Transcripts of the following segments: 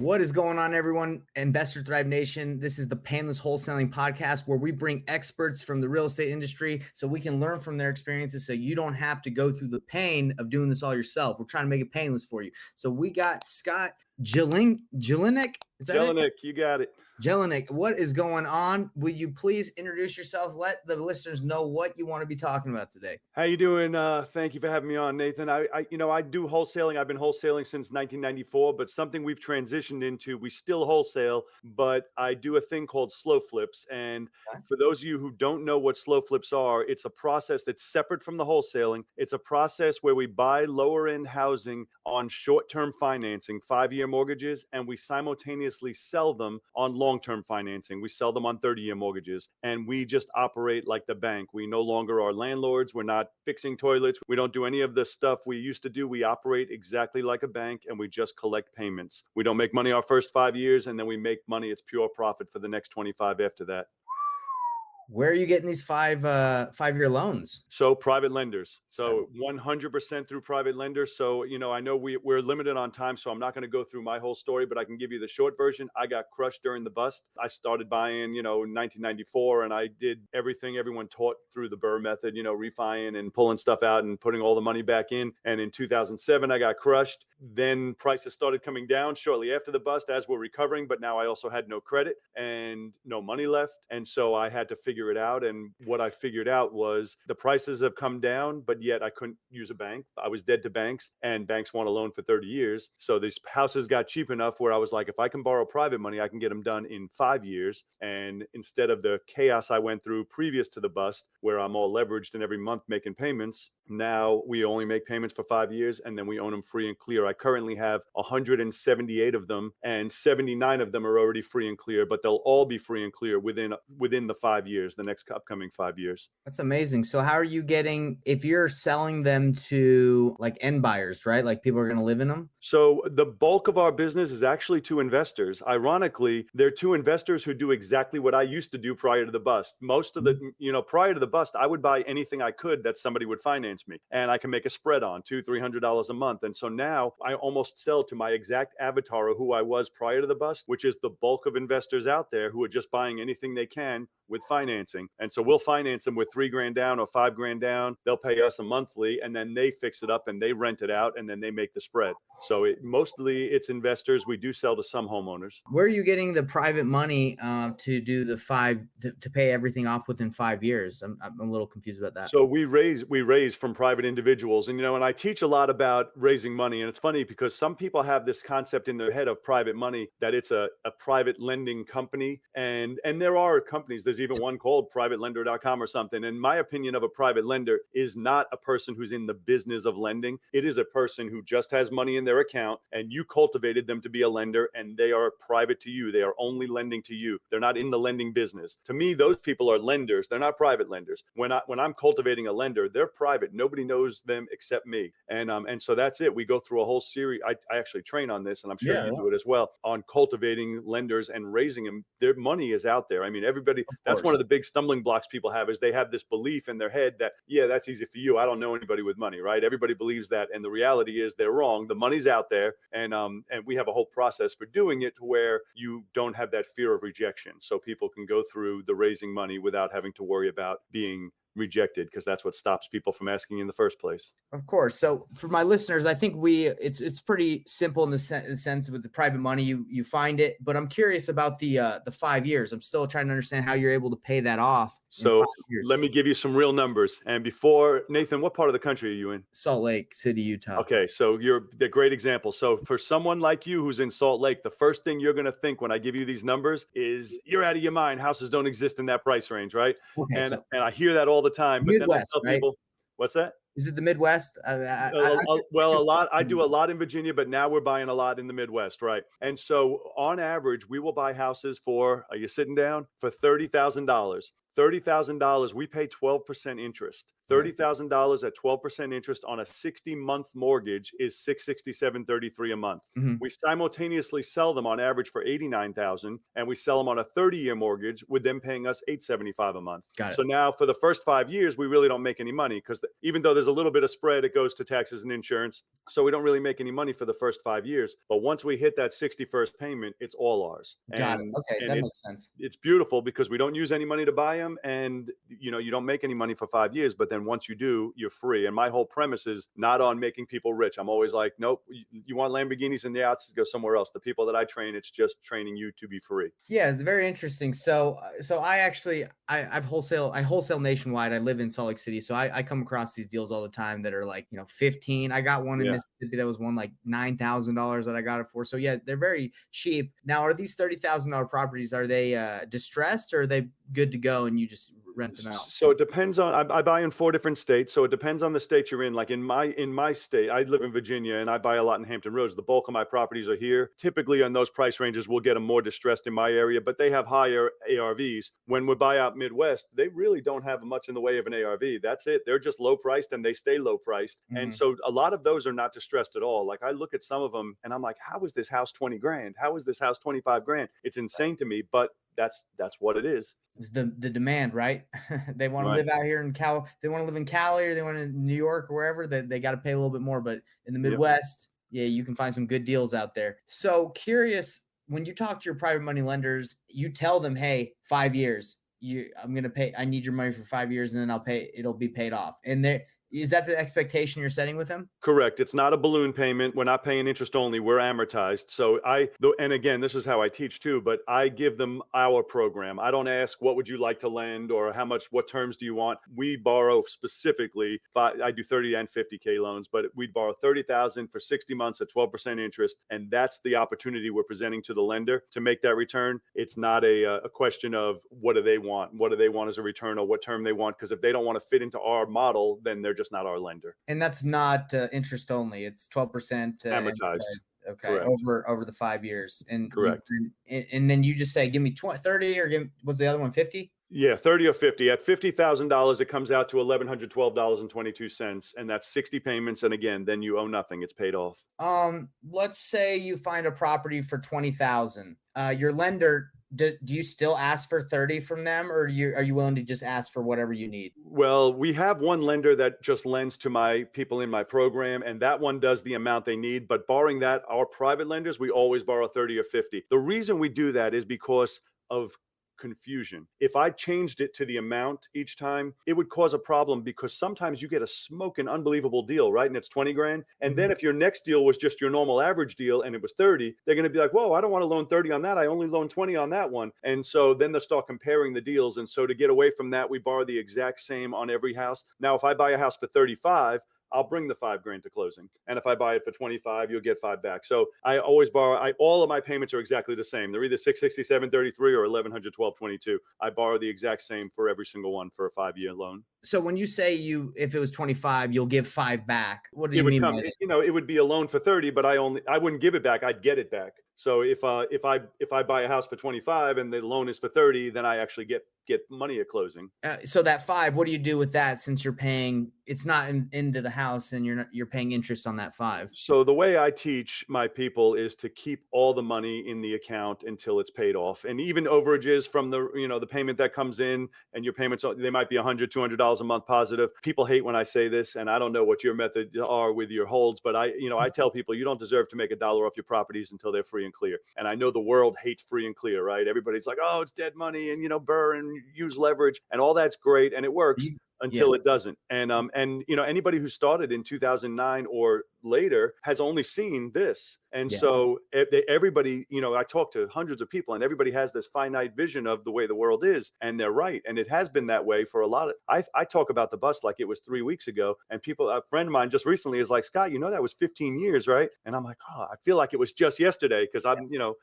What is going on, everyone? Investor Thrive Nation. This is the Payneless Wholesaling Podcast, where we bring experts from the real estate industry so we can learn from their experiences so you don't have to go through the pain of doing this all yourself. We're trying to make it painless for you. So we got Scott Jelinek. Jelinek, you got it. Jelinek, what is going on? Will you please introduce yourself? Let the listeners know what you want to be talking about today. How you doing? Thank you for having me on, Nathan. I do wholesaling. I've been wholesaling since 1994, but something we've transitioned into. We still wholesale, but I do a thing called Slowflips. And for those of you who don't know what Slowflips are, it's a process that's separate from the wholesaling. It's a process where we buy lower end housing on short-term financing, 5-year mortgages, and we simultaneously sell them on long-term financing. We sell them on 30-year mortgages, and we just operate like the bank. We no longer are landlords. We're not fixing toilets. We don't do any of the stuff we used to do. We operate exactly like a bank, and we just collect payments. We don't make money our first 5 years, and then we make money. It's pure profit for the next 25 after that. Where are you getting these five-year loans? So private lenders. So 100% through private lenders. So, I know we're limited on time, so I'm not going to go through my whole story, but I can give you the short version. I got crushed during the bust. I started buying, in 1994, and I did everything everyone taught through the Burr method, refining and pulling stuff out and putting all the money back in. And in 2007, I got crushed. Then prices started coming down shortly after the bust as we're recovering, but now I also had no credit and no money left. And so I had to figure it out. And what I figured out was the prices have come down, but yet I couldn't use a bank. I was dead to banks, and banks want a loan for 30 years. So these houses got cheap enough where I was like, if I can borrow private money, I can get them done in 5 years. And instead of the chaos I went through previous to the bust, where I'm all leveraged and every month making payments, now we only make payments for 5 years, and then we own them free and clear. I currently have 178 of them, and 79 of them are already free and clear, but they'll all be free and clear within the 5 years, the next upcoming 5 years. That's amazing. So how are you getting, if you're selling them to like end buyers, right? Like people are going to live in them? So the bulk of our business is actually to investors. Ironically, they're to investors who do exactly what I used to do prior to the bust. Most of the, prior to the bust, I would buy anything I could that somebody would finance me, and I can make a spread on $200-$300 a month. And so now I almost sell to my exact avatar of who I was prior to the bust, which is the bulk of investors out there who are just buying anything they can with financing. And so we'll finance them with $3,000 down or $5,000 down. They'll pay us a monthly, and then they fix it up and they rent it out, and then they make the spread. So mostly it's investors. We do sell to some homeowners. Where are you getting the private money to do to pay everything off within 5 years? I'm a little confused about that. So we raise from private individuals, and and I teach a lot about raising money. And it's funny because some people have this concept in their head of private money, that it's a private lending company, and there are companies. There's even one called privatelender.com or something. And my opinion of a private lender is not a person who's in the business of lending. It is a person who just has money in their account, and you cultivated them to be a lender, and they are private to you. They are only lending to you. They're not in the lending business. To me, those people are lenders. They're not private lenders. When I'm cultivating a lender, they're private. Nobody knows them except me. And so that's it. We go through a whole series. I actually train on this, and I'm sure you do it as well, on cultivating lenders and raising them. Their money is out there. I mean, everybody, that's one of the big stumbling blocks people have, is they have this belief in their head that, that's easy for you. I don't know anybody with money, right? Everybody believes that. And the reality is they're wrong. The money's out there. And we have a whole process for doing it to where you don't have that fear of rejection. So people can go through the raising money without having to worry about being rejected, because that's what stops people from asking in the first place. Of course. So for my listeners, I think it's pretty simple in the sense with the private money, you find it, but I'm curious about the 5 years. I'm still trying to understand how you're able to pay that off. So let me give you some real numbers. And before, Nathan, what part of the country are you in? Salt Lake City, Utah. Okay, so you're the great example. So for someone like you who's in Salt Lake, the first thing you're going to think when I give you these numbers is you're out of your mind. Houses don't exist in that price range, right? Okay, and I hear that all the time. But Midwest, then I tell people, what's that? Is it the Midwest? Well, a lot. I do a lot in Virginia, but now we're buying a lot in the Midwest, right? And so on average, we will buy houses for, are you sitting down? For $30,000. $30,000, we pay 12% interest. $30,000 at 12% interest on a 60-month mortgage is $667.33 a month. We simultaneously sell them on average for $89,000, and we sell them on a 30-year mortgage with them paying us $875 a month. So now for the first 5 years, we really don't make any money because even though there's a little bit of spread, it goes to taxes and insurance. So we don't really make any money for the first 5 years. But once we hit that 61st payment, it's all ours. Got it. Okay, that makes sense. It's beautiful because we don't use any money to buy them, and you don't make any money for 5 years. But then once you do, you're free. And my whole premise is not on making people rich. I'm always like, nope, you want Lamborghinis and yachts, go somewhere else. The people that I train, it's just training you to be free. Yeah, it's very interesting. So I wholesale nationwide. I live in Salt Lake City, so I come across these deals all the time that are like 15. I got one in Mississippi that was one like $9,000 that I got it for. So yeah, they're very cheap. Now, are these $30,000 properties? Are they distressed, or are they good to go and you just rent them out? So it depends on, I buy in 4 different states. So it depends on the state you're in. Like in my state, I live in Virginia and I buy a lot in Hampton Roads. The bulk of my properties are here. Typically on those price ranges, we'll get them more distressed in my area, but they have higher ARVs. When we buy out Midwest, they really don't have much in the way of an ARV. That's it. They're just low priced and they stay low priced. And so a lot of those are not distressed at all. Like I look at some of them and I'm like, how is this house 20 grand? How is this house 25 grand? It's insane to me, but that's what it is. It's the demand, right? They want to live out here in they want to live in Cali, or they want to New York or wherever, they got to pay a little bit more. But in the Midwest, you can find some good deals out there. So curious, when you talk to your private money lenders, you tell them, hey, 5 years, I need your money for 5 years, and then it'll be paid off. And is that the expectation you're setting with them? Correct. It's not a balloon payment. We're not paying interest only. We're amortized. So and again, this is how I teach too, but I give them our program. I don't ask, what would you like to lend, or what terms do you want? We borrow specifically, I do 30 and 50K loans, but we borrow $30,000 for 60 months at 12% interest. And that's the opportunity we're presenting to the lender to make that return. It's not a question of what do they want? What do they want as a return, or what term they want? Because if they don't want to fit into our model, then they're just not our lender. And that's not interest only. It's 12% amortized. Okay. Correct. Over the 5 years. And correct. And then you just say, give me 30, or was the other one 50? Yeah, 30 or 50. At $50,000, it comes out to $1,112.22, and that's 60 payments. And again, then you owe nothing. It's paid off. Let's say you find a property for $20,000. Your lender, do you still ask for 30 from them, or are you willing to just ask for whatever you need? Well, we have one lender that just lends to my people in my program, and that one does the amount they need. But barring that, our private lenders, we always borrow 30 or 50. The reason we do that is because of confusion. If I changed it to the amount each time, it would cause a problem, because sometimes you get a smoking unbelievable deal, right? And it's 20 grand. And then if your next deal was just your normal average deal and it was 30, they're going to be like, whoa, I don't want to loan 30 on that. I only loan 20 on that one. And so then they'll start comparing the deals. And so to get away from that, we borrow the exact same on every house. Now, if I buy a house for 35, I'll bring the $5 grand to closing. And if I buy it for 25, you'll get 5 back. So I always borrow, all of my payments are exactly the same. They're either 667.33 or 1112.22. I borrow the exact same for every single one for a 5-year loan. So when you say if it was 25, you'll give 5 back. What do you mean? It would be a loan for 30, but I wouldn't give it back. I'd get it back. So if I buy a house for 25 and the loan is for 30, then I actually get money at closing. So that 5, what do you do with that, since you're paying, it's not into the house and you're paying interest on that 5? So the way I teach my people is to keep all the money in the account until it's paid off. And even overages from the payment that comes in, and your payments, they might be $100, $200 a month positive. People hate when I say this, and I don't know what your methods are with your holds, but I tell people you don't deserve to make $1 off your properties until they're free and clear. And I know the world hates free and clear, right? Everybody's like, oh, it's dead money, and burr and use leverage, and all that's great, and it works until it doesn't. And anybody who started in 2009 or later has only seen this. And so everybody, I talk to hundreds of people, and everybody has this finite vision of the way the world is, and they're right. And it has been that way for a lot of, I talk about the bus like it was 3 weeks ago, and a friend of mine just recently is like, Scott, that was 15 years, right? And I'm like, oh, I feel like it was just yesterday, because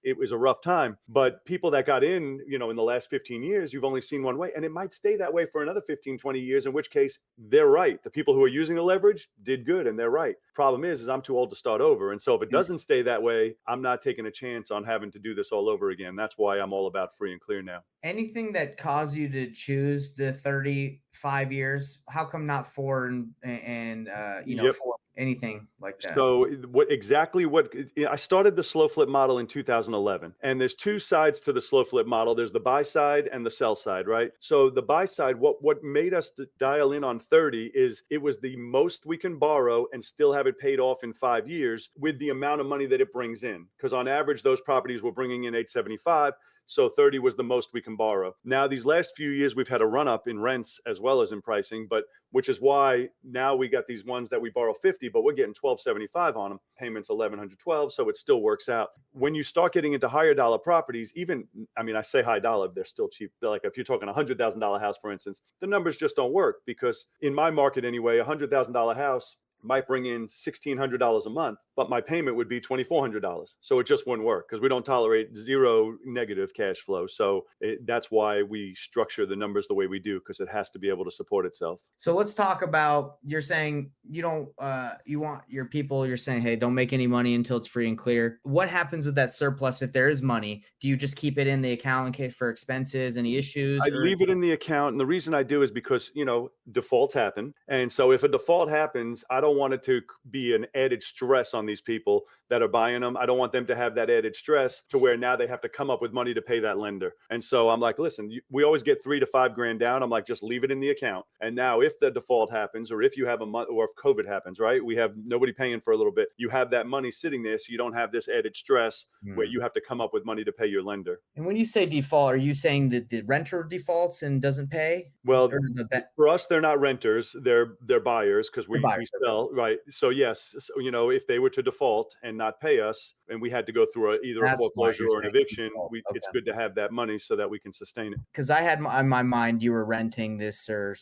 it was a rough time. But people that got in the last 15 years, you've only seen one way, and it might stay that way for another 15, 20 years, in which case they're right. The people who are using the leverage did good, and they're right. Problem is I'm too old to start over. And so if it doesn't stay that way, I'm not taking a chance on having to do this all over again. That's why I'm all about free and clear now. Anything that caused you to choose the 35 years? How come not 4 and Yep. 4, anything like that? So I started the slow flip model in 2011, and there's two sides to the slow flip model. There's the buy side and the sell side, right? So the buy side, what made us dial in on 30 is it was the most we can borrow and still have it paid off in 5 years with the amount of money that it brings in. Because on average, those properties were bringing in 875. So 30 was the most we can borrow. Now, these last few years, we've had a run up in rents as well as in pricing, but which is why now we got these ones that we borrow 50, but we're getting 1275 on them. Payments 1112, so it still works out. When you start getting into higher dollar properties, I say high dollar, they're still cheap. They're like if you're talking $100,000 house, for instance, the numbers just don't work because in my market anyway, $100,000 house might bring in $1,600 a month, but my payment would be $2,400. So it just wouldn't work because we don't tolerate zero negative cash flow. So that's why we structure the numbers the way we do, because it has to be able to support itself. So let's talk about, you're saying you don't, you want your people, you're saying, hey, don't make any money until it's free and clear. What happens with that surplus if there is money? Do you just keep it in the account in case for expenses, any issues? I leave it in the account. And the reason I do is because, defaults happen. And so if a default happens, I don't want it to be an added stress on these people that are buying them. I don't want them to have that added stress to where now they have to come up with money to pay that lender. And so I'm like, listen, we always get $3,000 to $5,000 down. I'm like, just leave it in the account. And now if the default happens, or if you have a month, or if COVID happens, right? We have nobody paying for a little bit. You have that money sitting there, so you don't have this added stress where you have to come up with money to pay your lender. And when you say default, are you saying that the renter defaults and doesn't pay? Well, for us, they're not renters; they're buyers because we sell, right? So yes, if they were to default and not pay us, and we had to go through either a foreclosure or an eviction, it's good to have that money so that we can sustain it. Because I had on my mind you were renting this or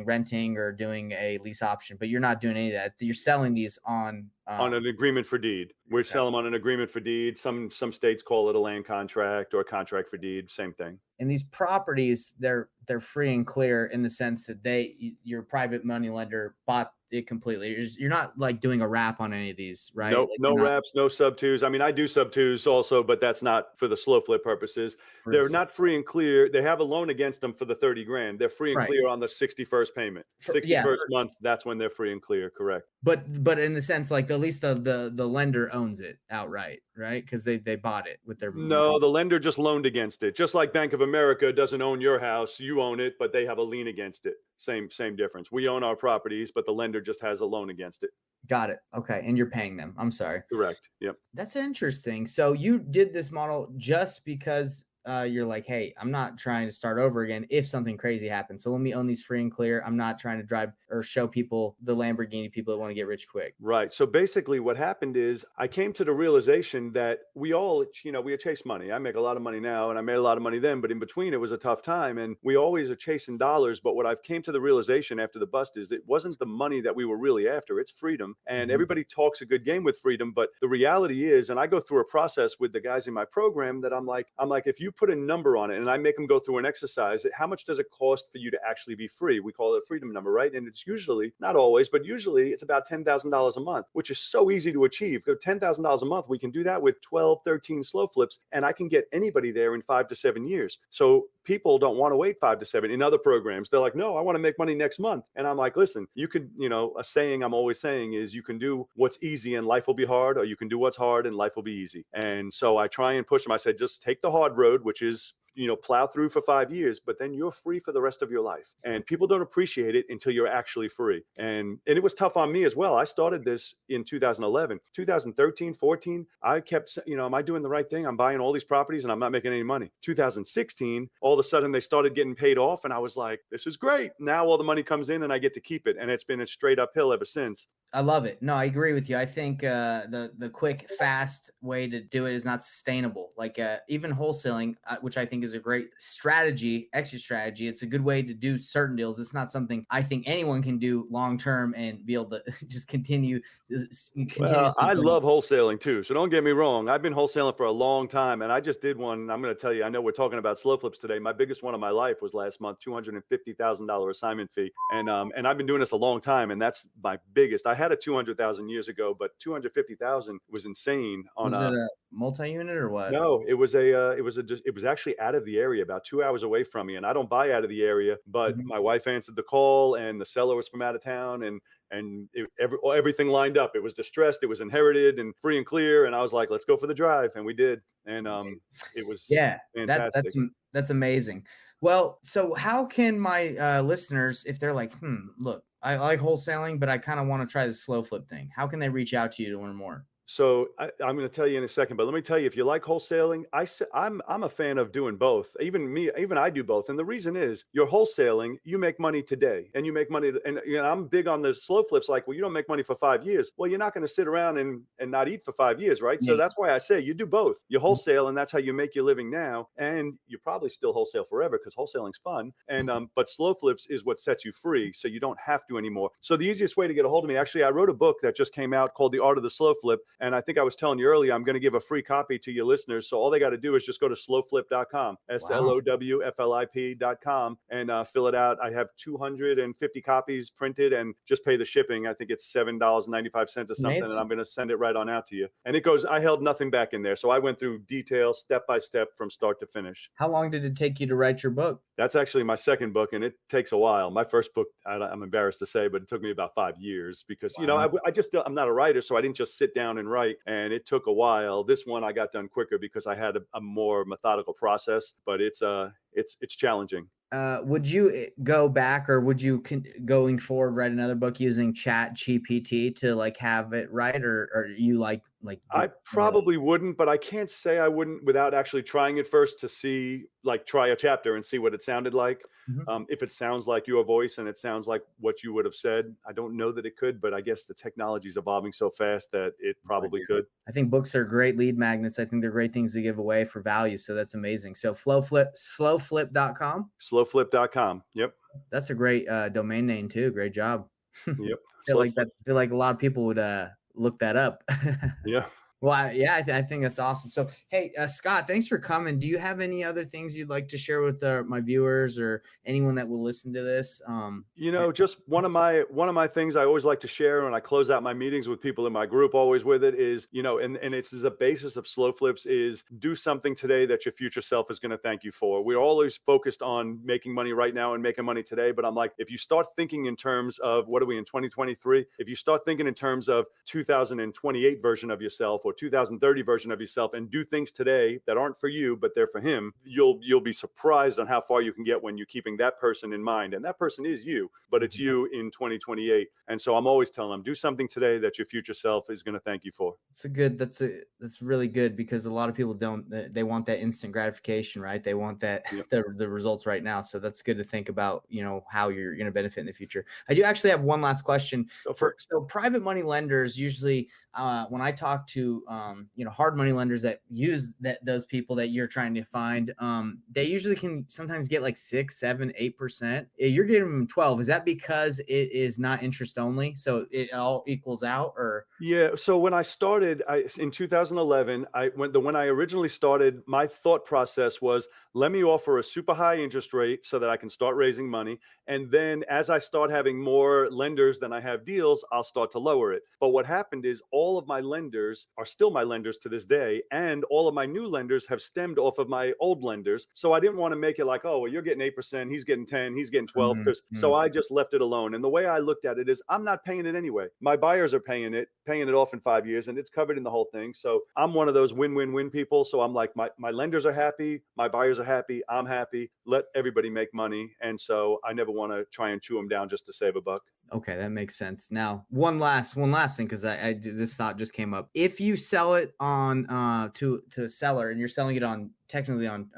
renting or doing a lease option, but you're not doing any of that. You're selling these on an agreement for deed. We sell them on an agreement for deed. Some states call it a land contract or a contract for deed. Same thing. And these properties, they're free and clear in the sense that your private money lender bought it completely. You're not like doing a wrap on any of these, right? Nope, no wraps, no sub twos. I mean, I do sub twos also, but that's not for the slow flip purposes. They're not free and clear. They have a loan against them for the $30,000. They're free and clear on the 61st payment. 61st month, that's when they're free and clear. Correct. But in the sense, like at least the lender owns it outright, right? Because they bought it with their No, the lender just loaned against it. Just like Bank of America doesn't own your house, you own it, but they have a lien against it. Same difference. We own our properties, but the lender just has a loan against it. Got it. Okay. And you're paying them. I'm sorry. Correct. Yep. That's interesting. So you did this model just because you're like, hey, I'm not trying to start over again if something crazy happens. So let me own these free and clear. I'm not trying to drive or show people the Lamborghini people that want to get rich quick. Right. So basically what happened is I came to the realization that we all, we chase money. I make a lot of money now and I made a lot of money then, but in between it was a tough time and we always are chasing dollars. But what I've came to the realization after the bust is it wasn't the money that we were really after. It's freedom. And everybody talks a good game with freedom. But the reality is, and I go through a process with the guys in my program that I'm like, if you put a number on it and I make them go through an exercise, how much does it cost for you to actually be free? We call it a freedom number, right? And it's usually, not always, but usually it's about $10,000 a month, which is so easy to achieve. Go $10,000 a month. We can do that with 12, 13 slow flips, and I can get anybody there in 5 to 7 years. So people don't want to wait 5 to 7 in other programs. They're like, no, I want to make money next month. And I'm like, listen, you could, a saying I'm always saying is you can do what's easy and life will be hard, or you can do what's hard and life will be easy. And so I try and push them. I said, just take the hard road, which is, plow through for 5 years, but then you're free for the rest of your life. And people don't appreciate it until you're actually free. And it was tough on me as well. I started this in 2011, 2013, 14. I kept, am I doing the right thing? I'm buying all these properties and I'm not making any money. 2016, all of a sudden they started getting paid off. And I was like, this is great. Now all the money comes in and I get to keep it. And it's been a straight uphill ever since. I love it. No, I agree with you. I think the quick, fast way to do it is not sustainable. Like even wholesaling, which I think is is a great strategy, exit strategy. It's a good way to do certain deals. It's not something I think anyone can do long term and be able to just Well, continuously I build. love wholesaling too. So don't get me wrong. I've been wholesaling for a long time, and I just did one. I'm going to tell you, I know we're talking about slow flips today. My biggest one of my life was last month, $250,000 assignment fee. And I've been doing this a long time, and that's my biggest. I had a 200,000 years ago, but 250,000 was insane on Was it a. a multi-unit or what? No, it was actually out of the area, about 2 hours away from me. And I don't buy out of the area, but Mhm. my wife answered the call, and the seller was from out of town, and everything lined up. It was distressed, it was inherited, and free and clear. And I was like, let's go for the drive, and we did. And it was Yeah, fantastic. that's amazing. Well, so how can my listeners, if they're like, look, I like wholesaling, but I kind of want to try the slow flip thing, how can they reach out to you to learn more? So I'm going to tell you in a second, but let me tell you, if you like wholesaling, I'm a fan of doing both. Even I do both, and the reason is you're wholesaling, you make money today, and you make money. And I'm big on the slow flips. Like, well, you don't make money for 5 years. Well, you're not going to sit around and not eat for 5 years, right? So Yeah. that's why I say you do both. You wholesale, and that's how you make your living now, and you probably still wholesale forever because wholesaling's fun. And but slow flips is what sets you free, so you don't have to anymore. So the easiest way to get a hold of me, actually, I wrote a book that just came out called The Art of the Slow Flip. And I think I was telling you earlier, I'm going to give a free copy to your listeners. So all they got to do is just go to slowflip.com, Wow. slowflip.com, and fill it out. I have 250 copies printed, and just pay the shipping. I think it's $7.95 or something. And Amazing. I'm going to send it right on out to you. And it goes, I held nothing back in there. So I went through detail, step by step, from start to finish. How long did it take you to write your book? That's actually my second book, and it takes a while. My first book, I'm embarrassed to say, but it took me about 5 years because, Wow. I'm not a writer, so I didn't just sit down and write, and it took a while. This one I got done quicker because I had a more methodical process, but it's challenging. Would you go back, or would you going forward write another book using Chat GPT to like have it right, or you like I probably wouldn't, but I can't say I wouldn't without actually trying it first to see, like, try a chapter and see what it sounded like. Mhm. If it sounds like your voice and it sounds like what you would have said, I don't know that it could, but I guess the technology is evolving so fast that it probably could. I think books are great lead magnets. I think they're great things to give away for value. So that's amazing. So slowflip.com. Slowflip.com. Yep. That's a great domain name too. Great job. Yep. Feel like Slowflip. that. Feel like a lot of people would look that up. Yeah. Well, I think that's awesome. So, hey, Scott, thanks for coming. Do you have any other things you'd like to share with my viewers or anyone that will listen to this? Just one of my things I always like to share when I close out my meetings with people in my group, always with it, is, and it's as a basis of slow flips, is do something today that your future self is going to thank you for. We're always focused on making money right now and making money today. But I'm like, if you start thinking in terms of, what are we in 2023? If you start thinking in terms of 2028 version of yourself or 2030 version of yourself, and do things today that aren't for you, but they're for him, you'll be surprised on how far you can get when you're keeping that person in mind. And that person is you, but it's you in 2028. And so I'm always telling them, do something today that your future self is going to thank you for. That's really good, because a lot of people they want that instant gratification, right? They want that Yep. the results right now. So that's good to think about, how you're going to benefit in the future. I do actually have one last question. Go for it. So private money lenders usually, when I talk to hard money lenders that use those people that you're trying to find, they usually can sometimes get like 6, 7, 8%. You're getting them 12. Is that because it is not interest only, so it all equals out? Or Yeah. So when I started in 2011, when I originally started, my thought process was, let me offer a super high interest rate so that I can start raising money. And then as I start having more lenders than I have deals, I'll start to lower it. But what happened is all of my lenders are still my lenders to this day. And all of my new lenders have stemmed off of my old lenders. So I didn't want to make it like, oh, well, you're getting 8%, he's getting 10, he's getting 12. So I just left it alone. And the way I looked at it is, I'm not paying it anyway. My buyers are paying it off in 5 years, and it's covered in the whole thing. So I'm one of those win-win-win people. So I'm like, my lenders are happy, my buyers are happy, I'm happy. Let everybody make money. And so I never want to try and chew them down just to save a buck. Okay, that makes sense. Now, one last thing, because this thought just came up. If you sell it on to a seller and you're selling it on technically on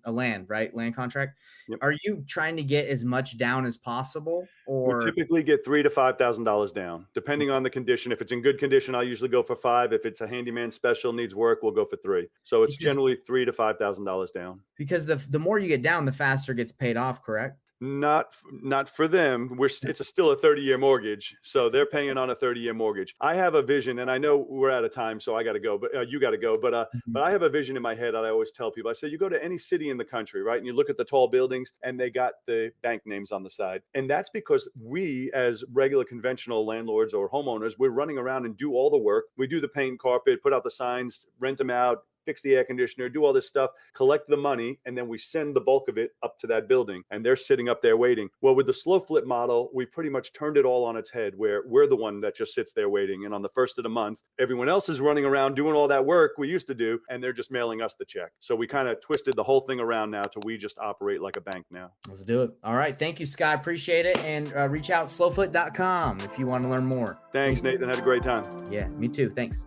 a land, right? Land contract. Yep. Are you trying to get as much down as possible, We or typically get $3,000 to $5,000 down, depending on the condition. If it's in good condition, I'll usually go for 5. If it's a handyman special needs work, we'll go for 3. So it's generally $3,000 to $5,000 down. because the more you get down, the faster it gets paid off, correct? Not for them. It's still a 30-year mortgage, so they're paying on a 30-year mortgage. I have a vision, and I know we're out of time, so I got to go. But you got to go. But I have a vision in my head that I always tell people. I say, you go to any city in the country, right, and you look at the tall buildings, and they got the bank names on the side, and that's because we, as regular conventional landlords or homeowners, we're running around and do all the work. We do the paint, carpet, put out the signs, rent them out, fix the air conditioner, do all this stuff, collect the money, and then we send the bulk of it up to that building, and they're sitting up there waiting. Well, with the slow flip model, we pretty much turned it all on its head, where we're the one that just sits there waiting. And on the first of the month, everyone else is running around doing all that work we used to do, and they're just mailing us the check. So we kind of twisted the whole thing around now to we just operate like a bank now. Let's do it. All right. Thank you, Scott. Appreciate it. And reach out slowflip.com if you want to learn more. Thanks, Nathan. Had a great time. Yeah, me too. Thanks.